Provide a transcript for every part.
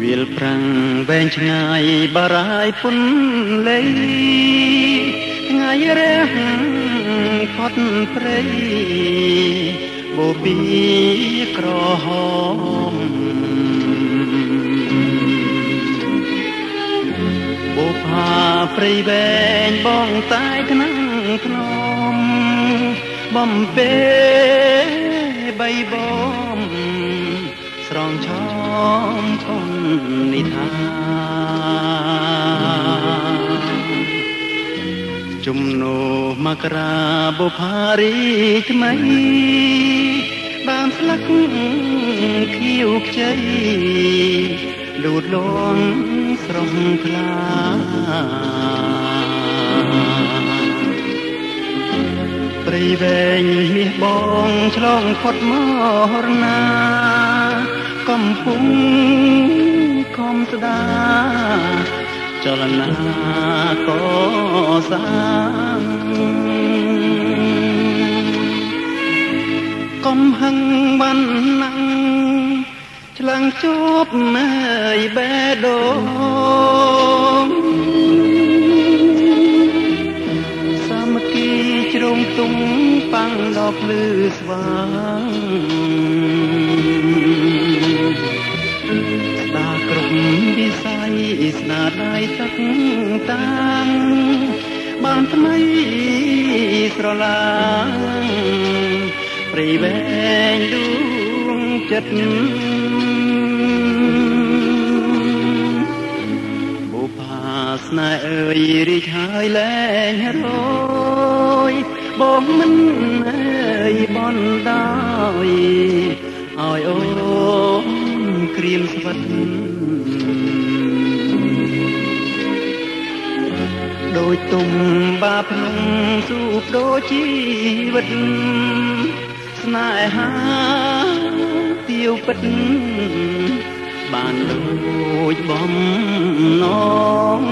វាលប្រាំងវែងឆ្ងាយបារាយពុនលេថ្ងៃរះផុតព្រៃបូពីក្រហមបូផាព្រៃវែងបងតែយថ្នាំងធ្នមបំពេបីបំស្រងឆោមខុននិថាជំនោមករាបុផារីថ្មីបានស្លឹកខៀវខ្ចីលូតលាស់ស្រស់ថ្លាព្រៃវែងមាសបងឆ្លងផុតមរណាកំពុងខំស្ដាចលនាកសាងកំហឹងបានណាំងឆ្លងជួបមើយបេះដូងសាមគ្គីជ្រុងទុំប៉ាំងដល់ភ្លឺស្វាងស្ដាគ្រប់វិស័យស្នាដៃទឹកតាំងបានថ្មីស្រឡាងព្រៃវែងដួងចិត្តបុផាស្នេហ៍អើយរីកហើយលែងរយបងមិនអើយបនដោយឲ្យអូនក្រៀមស្វិតដោយទុំបាភ្នំស៊ូបដូចជីវិតស្នេហាទាវពិតបានដូចបំណង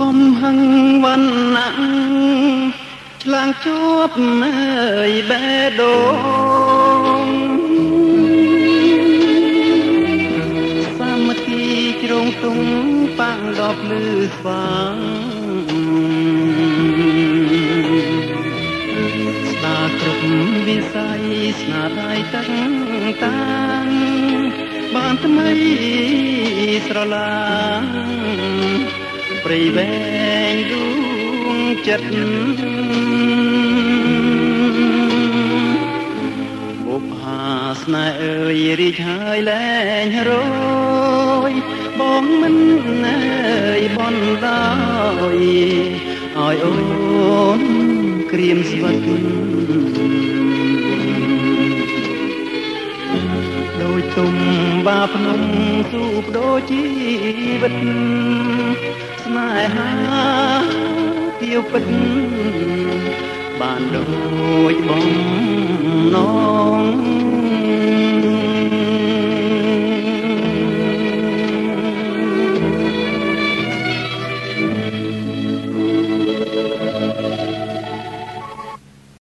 កំហឹងវណ្ណៈឆ្លាងជួបមើយបេះដូងសាមគ្គីជ្រុងទុំប៉ាំងដល់ភ្លឺស្វាងស្ដាគ្រប់វិស័យស្នាដៃទឹកតាំងបានថ្មីស្រឡាងព្រៃវែងដួងចិត្តបុផាស្នេហ៍អើយរីកហើយលែងរយបងមិនអើយបនដោយឲ្យអូនក្រៀមស្វិតដោយទុំបាភ្នំស៊ូបដូចជីវិតស្នេហាទាវពិតបានដូចបំណង